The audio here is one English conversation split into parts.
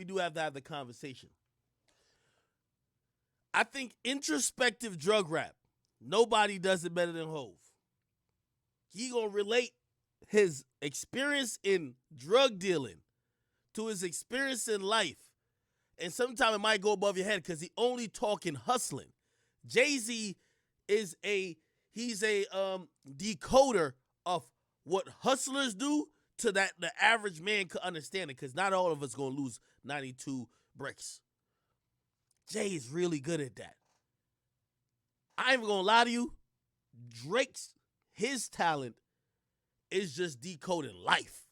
we do have to have the conversation. I think introspective drug rap, nobody does it better than Hove. He gonna relate his experience in drug dealing to his experience in life. And sometimes it might go above your head because he only talking hustling. Jay-Z is he's a decoder of what hustlers do to that the average man could understand it, because not all of us gonna lose 92 bricks. Jay is really good at that. I ain't even gonna lie to you. His talent is just decoding life.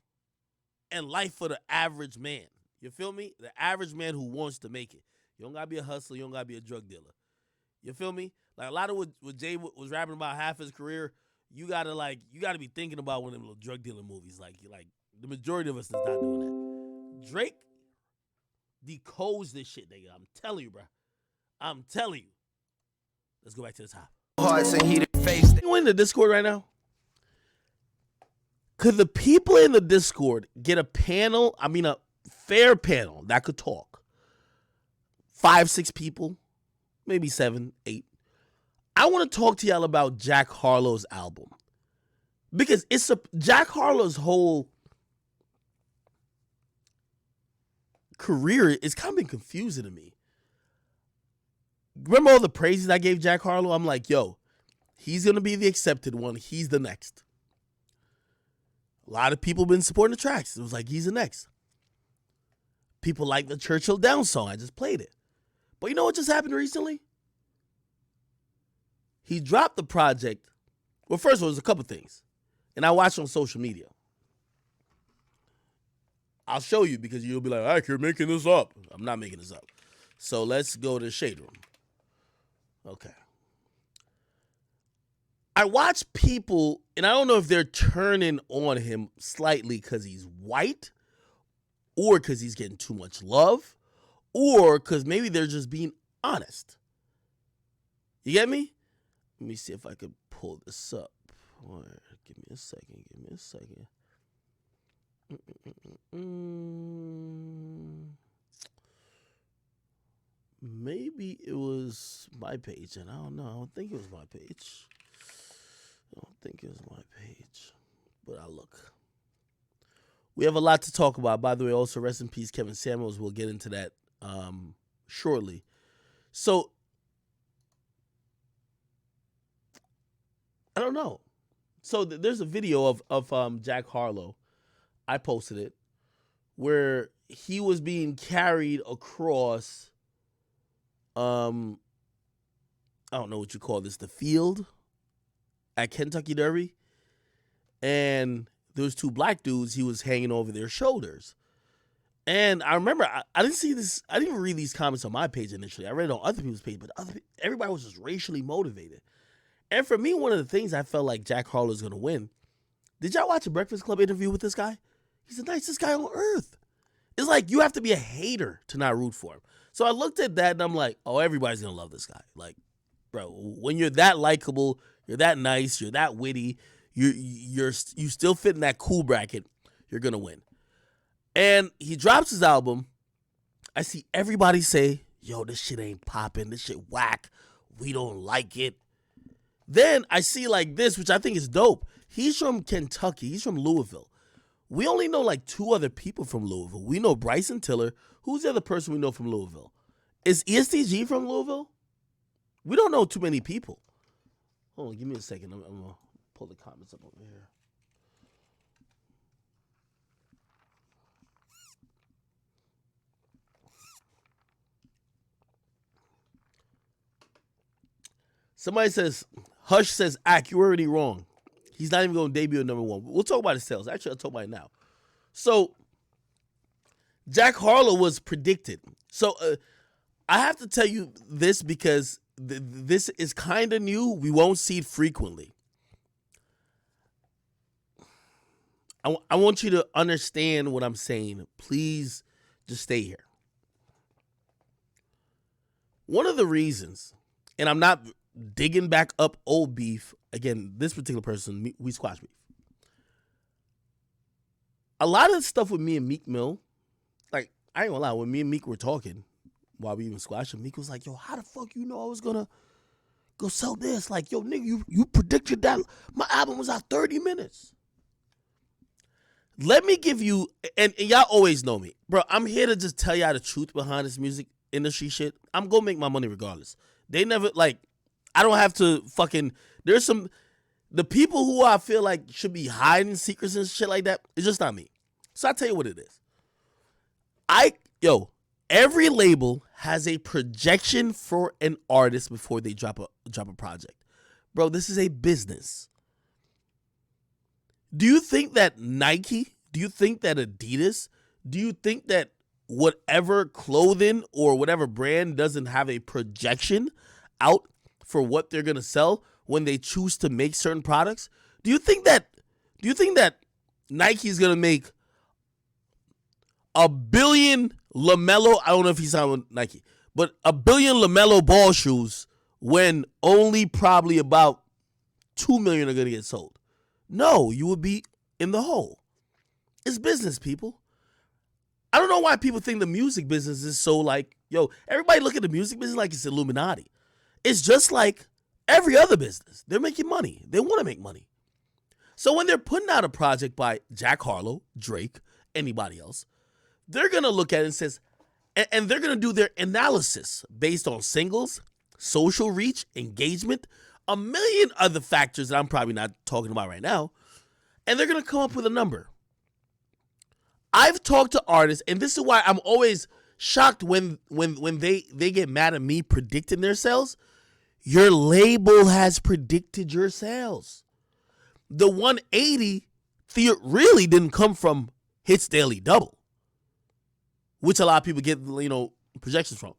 And life for the average man. You feel me? The average man who wants to make it. You don't gotta be a hustler, you don't gotta be a drug dealer. You feel me? Like a lot of what Jay was rapping about half his career, you gotta be thinking about one of them little drug dealer movies. Like the majority of us is not doing that. Drake decodes this shit, nigga. I'm telling you, bro. I'm telling you. Let's go back to the top. Hearts and heated face. You in the Discord right now? Could the people in the Discord get a fair panel that could talk? 5, 6 people, maybe 7, 8. I want to talk to y'all about Jack Harlow's album, because Jack Harlow's whole career is kind of been confusing to me. Remember all the praises I gave Jack Harlow? I'm like, yo, he's going to be the accepted one. He's the next. A lot of people been supporting the tracks. It was like, he's the next. People like the Churchill Down song. I just played it. But you know what just happened recently? He dropped the project. Well, first of all, there's a couple things. And I watched on social media. I'll show you because you'll be like, you're making this up. I'm not making this up. So let's go to Shade Room. Okay. I watch people, and I don't know if they're turning on him slightly because he's white, or because he's getting too much love, or because maybe they're just being honest. You get me? Let me see if I could pull this up. Right, give me a second. Maybe it was my page, and I don't know. I don't think it was my page. But I'll look. We have a lot to talk about. By the way, also rest in peace, Kevin Samuels. We'll get into that shortly. So, I don't know. So there's a video of Jack Harlow. I posted it, where he was being carried across, I don't know what you call this, the field at Kentucky Derby. And there was 2 black dudes. He was hanging over their shoulders. And I remember, I didn't see this. I didn't even read these comments on my page initially. I read it on other people's page, but everybody was just racially motivated. And for me, one of the things I felt like Jack Harlow is going to win. Did y'all watch a Breakfast Club interview with this guy? He's the nicest guy on earth. It's like you have to be a hater to not root for him. So I looked at that and I'm like, oh, everybody's going to love this guy. Like, bro, when you're that likable, you're that nice, you're that witty, you still fit in that cool bracket, you're going to win. And he drops his album. I see everybody say, yo, this shit ain't popping. This shit whack. We don't like it. Then I see like this, which I think is dope. He's from Kentucky. He's from Louisville. We only know like 2 other people from Louisville. We know Bryson Tiller. Who's the other person we know from Louisville? Is ESTG from Louisville? We don't know too many people. Hold on, give me a second. I'm going to pull the comments up over here. Somebody says, Hush says, you're already wrong. He's not even going to debut at number 1. We'll talk about his sales. Actually, I'll talk about it now. So, Jack Harlow was predicted. So, I have to tell you this because this is kind of new. We won't see it frequently. I want you to understand what I'm saying. Please just stay here. One of the reasons, and I'm not digging back up old beef. Again, this particular person, we squash beef. A lot of the stuff with me and Meek Mill, like, I ain't gonna lie, when me and Meek were talking while we even squashing, Meek was like, yo, how the fuck you know I was gonna go sell this? Like, yo, nigga, you predicted that my album was out 30 minutes. Let me give you, and y'all always know me. Bro, I'm here to just tell y'all the truth behind this music industry shit. I'm gonna make my money regardless. They never, like, I don't have to fucking, there's some, the people who I feel like should be hiding secrets and shit like that, it's just not me. So I tell you what it is. Every label has a projection for an artist before they drop a project. Bro, this is a business. Do you think that Nike, do you think that Adidas, do you think that whatever clothing or whatever brand doesn't have a projection out for what they're going to sell when they choose to make certain products? Do you think that Nike is going to make a billion LaMelo, I don't know if he signed with Nike, but a billion LaMelo ball shoes when only probably about 2 million are going to get sold? No, you would be in the hole. It's business, people. I don't know why people think the music business is so like, everybody look at the music business like it's Illuminati. It's just like every other business. They're making money. They want to make money. So when they're putting out a project by Jack Harlow, Drake, anybody else, they're going to look at it and says, and they're going to do their analysis based on singles, social reach, engagement, a million other factors that I'm probably not talking about right now. And they're going to come up with a number. I've talked to artists, and this is why I'm always shocked when they get mad at me predicting their sales. Your label has predicted your sales. The 180 really didn't come from Hits Daily Double, which a lot of people get, projections from.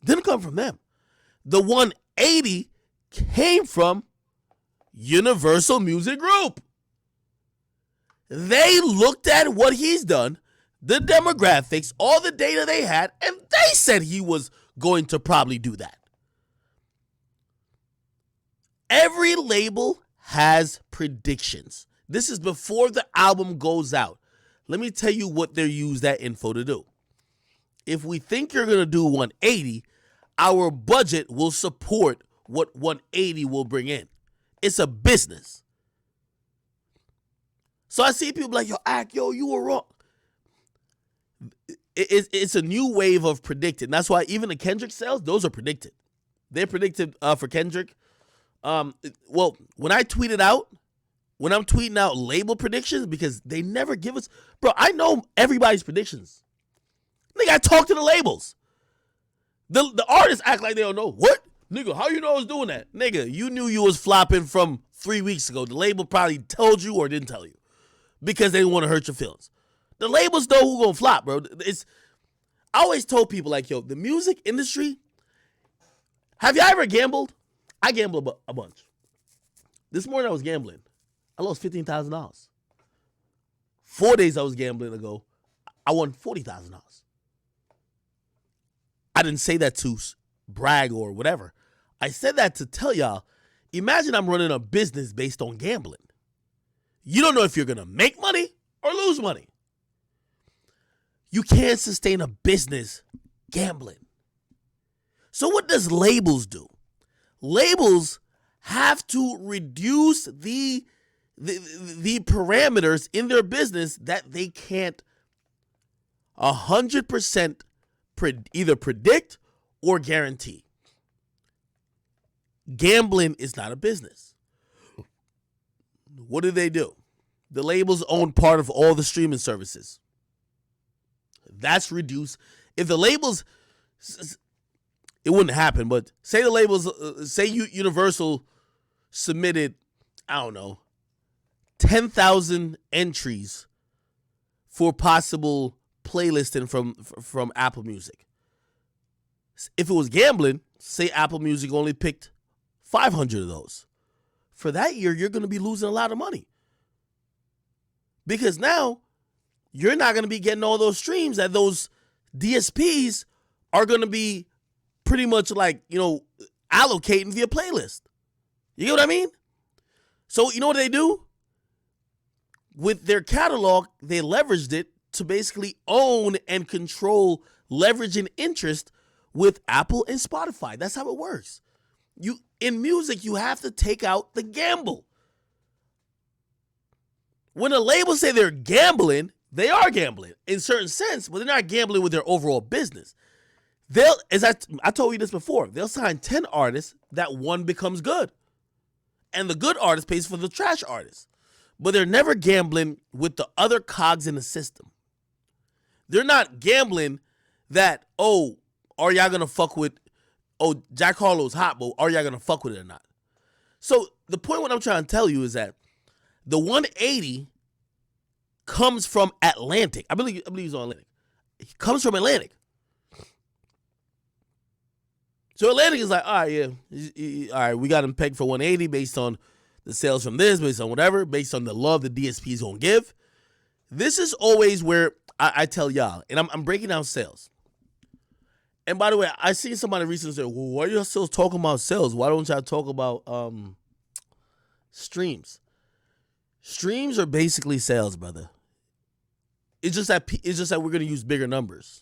Didn't come from them. The 180 came from Universal Music Group. They looked at what he's done, the demographics, all the data they had, and they said he was going to probably do that. Every label has predictions. This is before the album goes out. Let me tell you what they use that info to do. If we think you're going to do 180, our budget will support what 180 will bring in. It's a business. So I see people like, you were wrong. It's a new wave of predicting. That's why even the Kendrick sales, those are predicted. They're predicted for Kendrick. When I'm tweeting out label predictions, because they never give us, bro, I know everybody's predictions. Nigga, I talk to the labels. The artists act like they don't know. What? Nigga, how you know I was doing that? Nigga, you knew you was flopping from 3 weeks ago. The label probably told you or didn't tell you because they didn't want to hurt your feelings. The labels know who gonna flop, bro. I always told people like, the music industry, have you ever gambled? I gamble a bunch. This morning I was gambling. I lost $15,000. 4 days I was gambling ago. I won $40,000. I didn't say that to brag or whatever. I said that to tell y'all, imagine I'm running a business based on gambling. You don't know if you're going to make money or lose money. You can't sustain a business gambling. So what does labels do? Labels have to reduce the parameters in their business that they can't 100% either predict or guarantee. Gambling is not a business. What do? The labels own part of all the streaming services. That's reduced. If the labels, it wouldn't happen, but say the labels, say Universal submitted, I don't know, 10,000 entries for possible playlisting from Apple Music. If it was gambling, say Apple Music only picked 500 of those. For that year, you're going to be losing a lot of money. Because now, you're not going to be getting all those streams that those DSPs are going to be pretty much like, allocating via playlist. You get what I mean? So, you know what they do? With their catalog, they leveraged it to basically own and control leverage and interest with Apple and Spotify. That's how it works. In music, you have to take out the gamble. When a label say they're gambling, they are gambling in certain sense, but they're not gambling with their overall business. As I told you this before, they'll sign 10 artists, that one becomes good. And the good artist pays for the trash artist. But they're never gambling with the other cogs in the system. They're not gambling that, oh, are y'all going to fuck with, oh, Jack Harlow's hot, but are y'all going to fuck with it or not? So the point what I'm trying to tell you is that the 180 comes from Atlantic. I believe he's on Atlantic. It comes from Atlantic. So Atlantic is like, all right, yeah, all right, we got him pegged for 180 based on the sales from this, based on whatever, based on the love the DSP is going to give. This is always where I tell y'all, and I'm breaking down sales. And by the way, I seen somebody recently say, well, why are y'all still talking about sales? Why don't y'all talk about streams? Streams are basically sales, brother. It's just that we're going to use bigger numbers.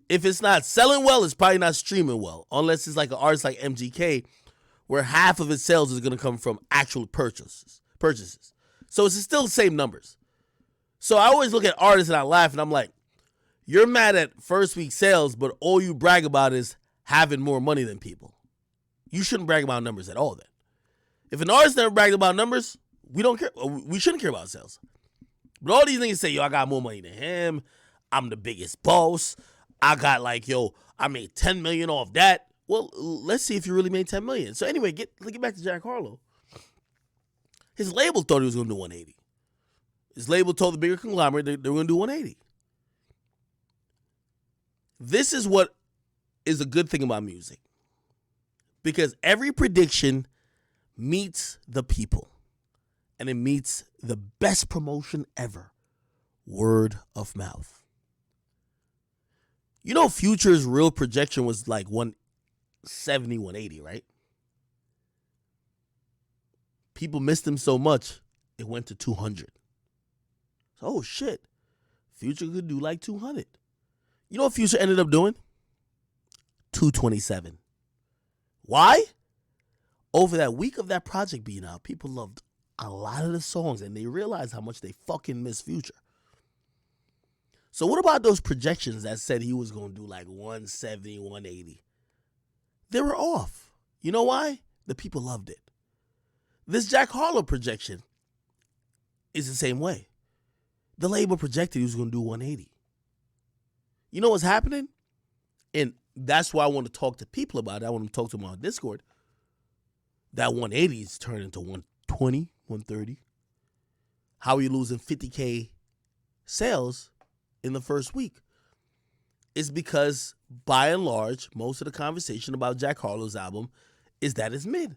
If it's not selling well, it's probably not streaming well, unless it's like an artist like MGK, where half of its sales is going to come from actual purchases. So it's still the same numbers. So I always look at artists and I laugh and I'm like, you're mad at first week sales, but all you brag about is having more money than people. You shouldn't brag about numbers at all then. If an artist never bragged about numbers, we don't care. We shouldn't care about sales. But all these niggas say, yo, I got more money than him. I'm the biggest boss. I got I made $10 million off that. Well, let's see if you really made $10 million. So anyway, get back to Jack Harlow. His label thought he was going to do 180. His label told the bigger conglomerate they were going to do 180. This is what is a good thing about music. Because every prediction meets the people. And it meets the best promotion ever. Word of mouth. You know Future's real projection was like 170, 180, right? People missed him so much, it went to 200. Oh, shit. Future could do like 200. You know what Future ended up doing? 227. Why? Over that week of that project being out, people loved a lot of the songs, and they realized how much they fucking miss Future. So what about those projections that said he was going to do like 170, 180? They were off. You know why? The people loved it. This Jack Harlow projection is the same way. The label projected he was going to do 180. You know what's happening? And that's why I want to talk to people about it. I want to talk to them on Discord. That 180 is turning into 120, 130. How are you losing 50K sales in the first week? Is because, by and large, most of the conversation about Jack Harlow's album is that it's mid.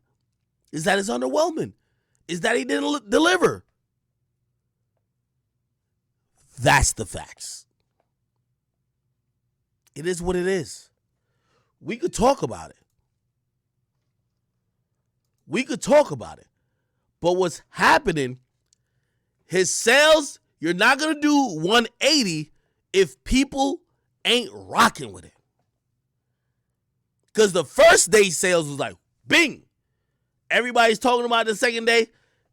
Is that it's underwhelming. Is that he didn't deliver. That's the facts. It is what it is. We could talk about it. But what's happening, his sales, you're not going to do 180 if people ain't rocking with it. Because the first day sales was like, bing. Everybody's talking about it the second day.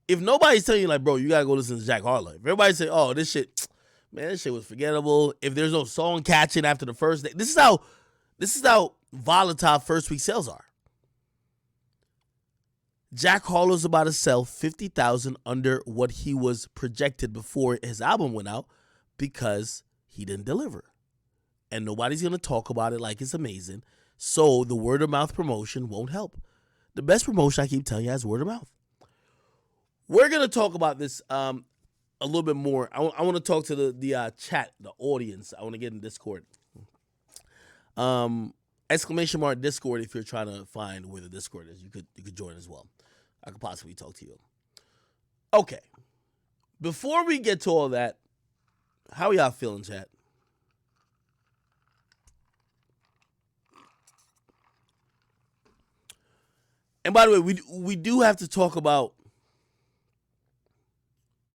If nobody's telling you, like, bro, you got to go listen to Jack Harlow. If everybody say, oh, this shit was forgettable. If there's no song catching after the first day. This is how volatile first week sales are. Jack Harlow's about to sell 50,000 under what he was projected before his album went out because he didn't deliver. And nobody's going to talk about it like it's amazing. So the word of mouth promotion won't help. The best promotion, I keep telling you, is word of mouth. We're going to talk about this a little bit more. I want to talk to the chat, the audience. I want to get in Discord. Exclamation mark Discord if you're trying to find where the Discord is. You could join as well. I could possibly talk to you. Okay. Before we get to all that, how y'all feeling, chat? And by the way, we do have to talk about